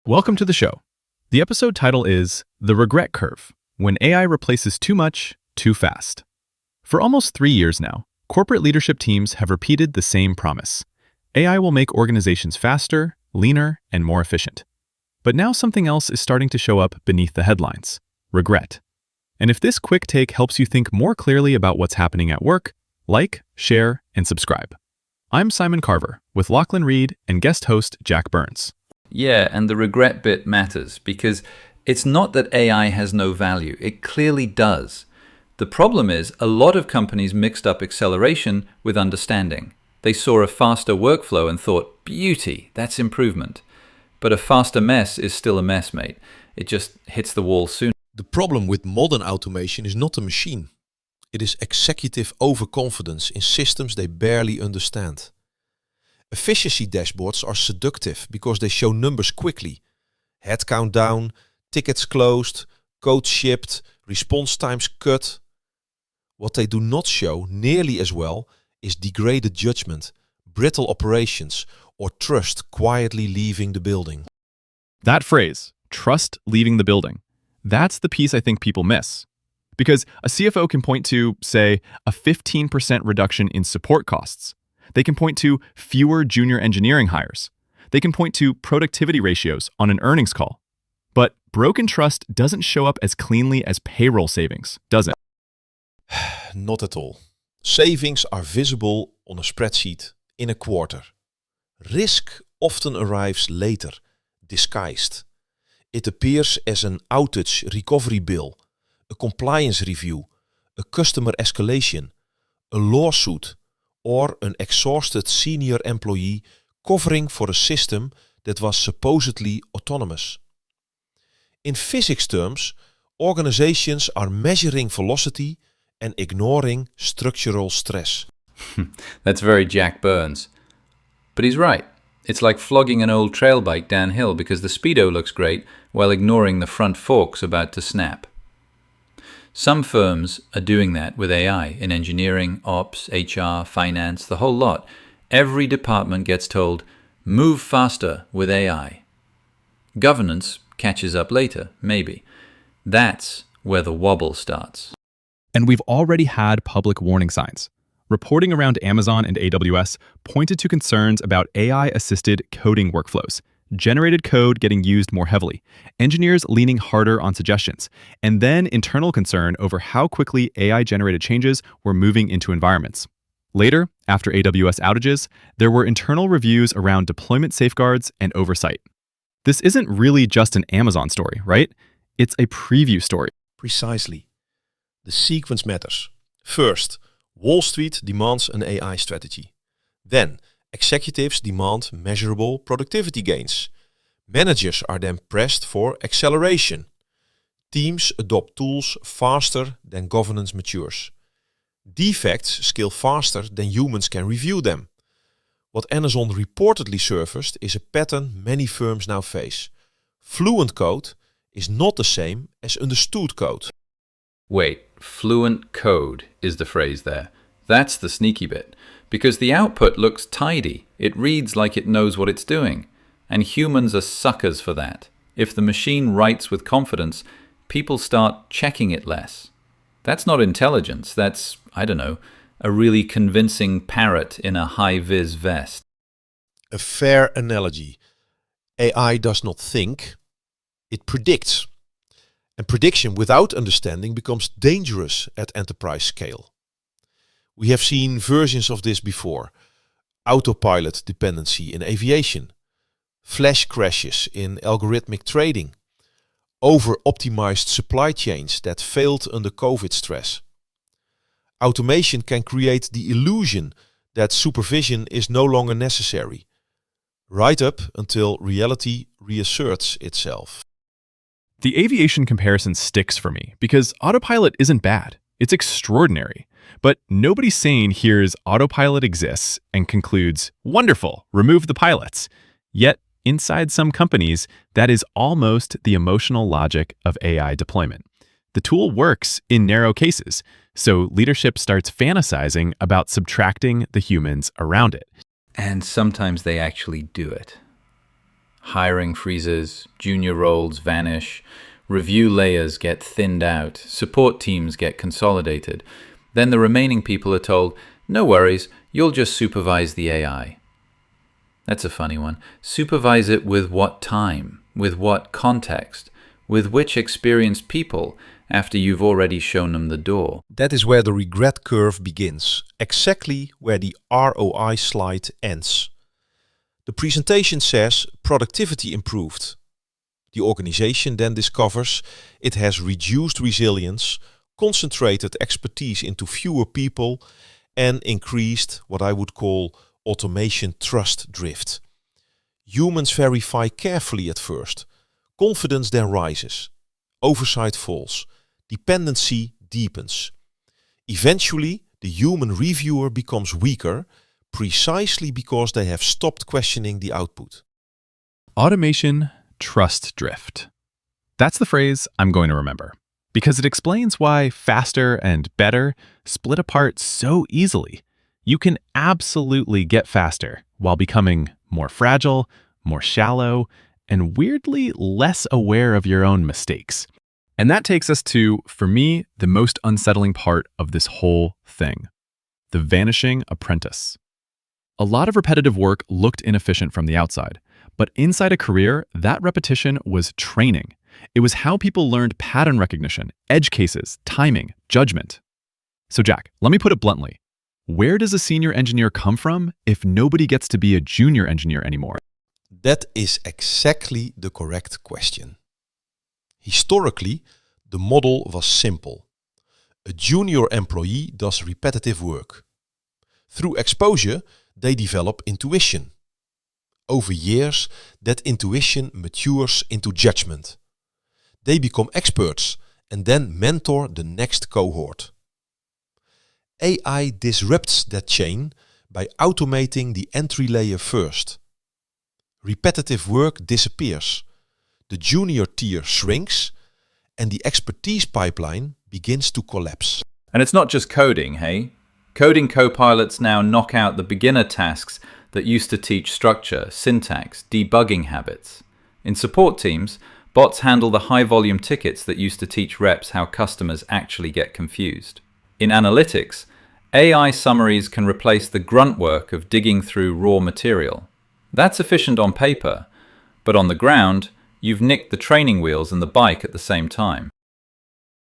Welcome to the show. The episode title is The Regret Curve, When AI Replaces Too Much, Too Fast. For almost 3 years now, corporate leadership teams have repeated the same promise. AI will make organizations faster, leaner, and more efficient. But now something else is starting to show up beneath the headlines: regret. And if this quick take helps you think more clearly about what's happening at work, like, share, and subscribe. I'm Simon Carver with Lachlan Reed and guest host Jack Burns. Yeah, and the regret bit matters because it's not that AI has no value. It clearly does. The problem is a lot of companies mixed up acceleration with understanding. They saw a faster workflow and thought, beauty, that's improvement. But a faster mess is still a mess, mate. It just hits the wall sooner. The problem with modern automation is not a machine. It is executive overconfidence in systems they barely understand. Efficiency dashboards are seductive because they show numbers quickly. Headcount down, tickets closed, code shipped, response times cut. What they do not show nearly as well is degraded judgment, brittle operations, or trust quietly leaving the building. That phrase, trust leaving the building, that's the piece I think people miss. Because a CFO can point to, say, a 15% reduction in support costs. They can point to fewer junior engineering hires. They can point to productivity ratios on an earnings call. But broken trust doesn't show up as cleanly as payroll savings, does it? Not at all. Savings are visible on a spreadsheet in a quarter. Risk often arrives later, disguised. It appears as an outage recovery bill, a compliance review, a customer escalation, a lawsuit, or an exhausted senior employee covering for a system that was supposedly autonomous. In physics terms, organizations are measuring velocity and ignoring structural stress. That's very Jack Burns. But he's right. It's like flogging an old trail bike downhill because the speedo looks great while ignoring the front forks about to snap. Some firms are doing that with AI in engineering, ops, HR, finance, the whole lot. Every department gets told, move faster with AI. Governance catches up later, maybe. That's where the wobble starts. And we've already had public warning signs. Reporting around Amazon and AWS pointed to concerns about AI-assisted coding workflows, generated code getting used more heavily, engineers leaning harder on suggestions, and then internal concern over how quickly AI-generated changes were moving into environments. Later, after AWS outages, there were internal reviews around deployment safeguards and oversight. This isn't really just an Amazon story, right? It's a preview story. Precisely. The sequence matters. First, Wall Street demands an AI strategy. Then, executives demand measurable productivity gains. Managers are then pressed for acceleration. Teams adopt tools faster than governance matures. Defects scale faster than humans can review them. What Amazon reportedly surfaced is a pattern many firms now face. Fluent code is not the same as understood code. Wait, fluent code is the phrase there. That's the sneaky bit. Because the output looks tidy. It reads like it knows what it's doing. And humans are suckers for that. If the machine writes with confidence, people start checking it less. That's not intelligence. That's, I don't know, a really convincing parrot in a high-vis vest. A fair analogy. AI does not think, it predicts. And prediction without understanding becomes dangerous at enterprise scale. We have seen versions of this before. Autopilot dependency in aviation, flash crashes in algorithmic trading, over-optimized supply chains that failed under COVID stress. Automation can create the illusion that supervision is no longer necessary, right up until reality reasserts itself. The aviation comparison sticks for me because autopilot isn't bad. It's extraordinary. But nobody sane hears autopilot exists and concludes, wonderful, remove the pilots. Yet, inside some companies, that is almost the emotional logic of AI deployment. The tool works in narrow cases, so leadership starts fantasizing about subtracting the humans around it. And sometimes they actually do it. Hiring freezes, junior roles vanish, review layers get thinned out, support teams get consolidated. Then the remaining people are told, no worries, you'll just supervise the AI. That's a funny one. Supervise it with what time? With what context? With which experienced people after you've already shown them the door? That is where the regret curve begins, exactly where the ROI slide ends. The presentation says productivity improved. The organization then discovers it has reduced resilience, concentrated expertise into fewer people, and increased what I would call automation trust drift. Humans verify carefully at first. Confidence then rises. Oversight falls. Dependency deepens. Eventually, the human reviewer becomes weaker, precisely because they have stopped questioning the output. Automation trust drift. That's the phrase I'm going to remember, because it explains why faster and better split apart so easily. You can absolutely get faster while becoming more fragile, more shallow, and weirdly less aware of your own mistakes. And that takes us to, for me, the most unsettling part of this whole thing: the vanishing apprentice. A lot of repetitive work looked inefficient from the outside, but inside a career, that repetition was training. It was how people learned pattern recognition, edge cases, timing, judgment. So Jack, let me put it bluntly. Where does a senior engineer come from if nobody gets to be a junior engineer anymore? That is exactly the correct question. Historically, the model was simple. A junior employee does repetitive work. Through exposure, they develop intuition. Over years, that intuition matures into judgment. They become experts and then mentor the next cohort. AI disrupts that chain by automating the entry layer first. Repetitive work disappears. The junior tier shrinks and the expertise pipeline begins to collapse. And it's not just coding, hey? Coding copilots now knock out the beginner tasks that used to teach structure, syntax, debugging habits. In support teams, bots handle the high-volume tickets that used to teach reps how customers actually get confused. In analytics, AI summaries can replace the grunt work of digging through raw material. That's efficient on paper, but on the ground, you've nicked the training wheels and the bike at the same time.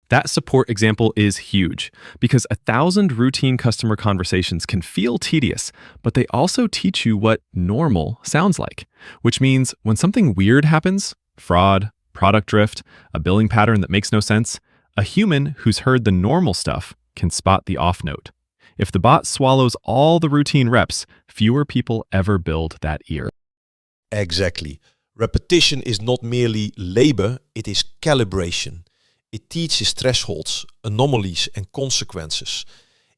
That support example is huge, because 1,000 routine customer conversations can feel tedious, but they also teach you what normal sounds like, which means when something weird happens, fraud, product drift, a billing pattern that makes no sense, a human who's heard the normal stuff can spot the off note. If the bot swallows all the routine reps, fewer people ever build that ear. Exactly. Repetition is not merely labor, it is calibration. It teaches thresholds, anomalies and consequences.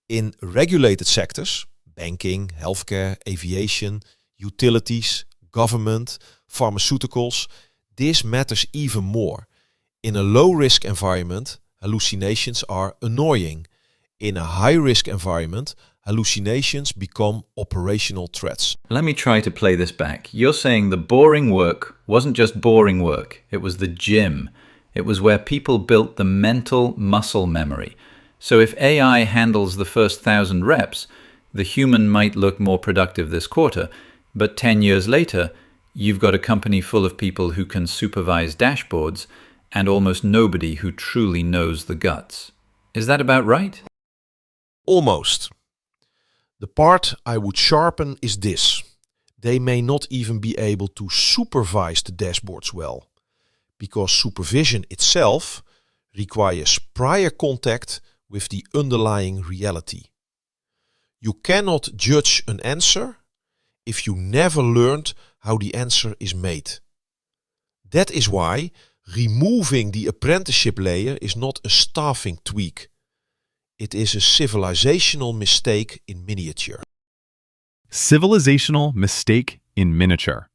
In regulated sectors, banking, healthcare, aviation, utilities, government, pharmaceuticals, this matters even more. In a low-risk environment, hallucinations are annoying. In a high-risk environment, hallucinations become operational threats. Let me try to play this back. You're saying the boring work wasn't just boring work, it was the gym. It was where people built the mental muscle memory. So if AI handles the first 1,000 reps, the human might look more productive this quarter, but 10 years later, you've got a company full of people who can supervise dashboards and almost nobody who truly knows the guts. Is that about right? Almost. The part I would sharpen is this. They may not even be able to supervise the dashboards well, because supervision itself requires prior contact with the underlying reality. You cannot judge an answer if you never learned how the answer is made. That is why removing the apprenticeship layer is not a staffing tweak. It is a civilizational mistake in miniature. Civilizational mistake in miniature.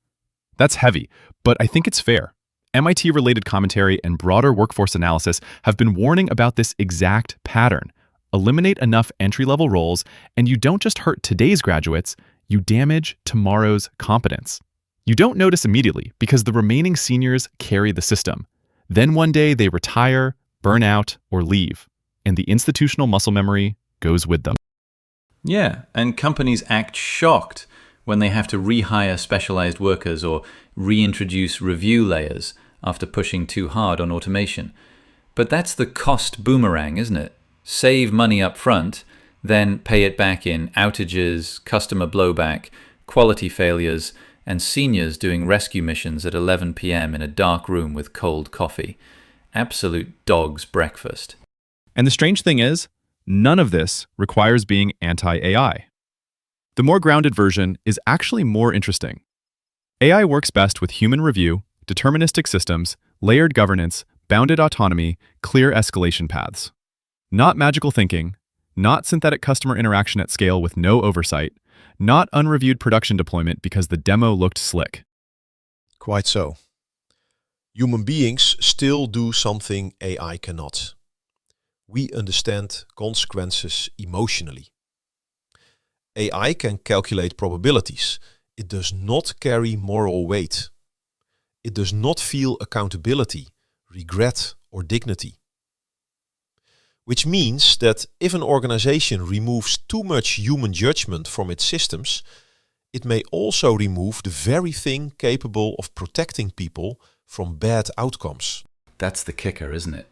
That's heavy, but I think it's fair. MIT-related commentary and broader workforce analysis have been warning about this exact pattern. Eliminate enough entry-level roles, and you don't just hurt today's graduates, you damage tomorrow's competence. You don't notice immediately because the remaining seniors carry the system. Then one day they retire, burn out, or leave, and the institutional muscle memory goes with them. Yeah, and companies act shocked when they have to rehire specialized workers or reintroduce review layers after pushing too hard on automation. But that's the cost boomerang, isn't it? Save money up front, then pay it back in outages, customer blowback, quality failures, and seniors doing rescue missions at 11 p.m. in a dark room with cold coffee. Absolute dog's breakfast. And the strange thing is, none of this requires being anti-AI. The more grounded version is actually more interesting. AI works best with human review, deterministic systems, layered governance, bounded autonomy, clear escalation paths. Not magical thinking, not synthetic customer interaction at scale with no oversight, not unreviewed production deployment because the demo looked slick. Quite so. Human beings still do something AI cannot. We understand consequences emotionally. AI can calculate probabilities. It does not carry moral weight. It does not feel accountability, regret, or dignity. Which means that if an organization removes too much human judgment from its systems, it may also remove the very thing capable of protecting people from bad outcomes. That's the kicker, isn't it?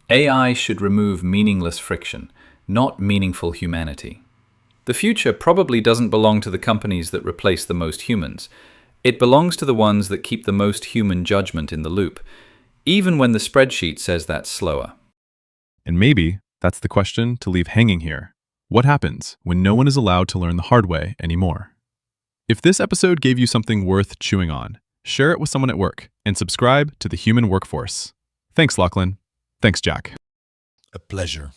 AI should remove meaningless friction, not meaningful humanity. The future probably doesn't belong to the companies that replace the most humans. It belongs to the ones that keep the most human judgment in the loop, even when the spreadsheet says that's slower. And maybe that's the question to leave hanging here. What happens when no one is allowed to learn the hard way anymore? If this episode gave you something worth chewing on, share it with someone at work and subscribe to The Human Workforce. Thanks, Lachlan. Thanks, Jack. A pleasure.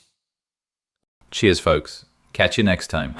Cheers, folks. Catch you next time.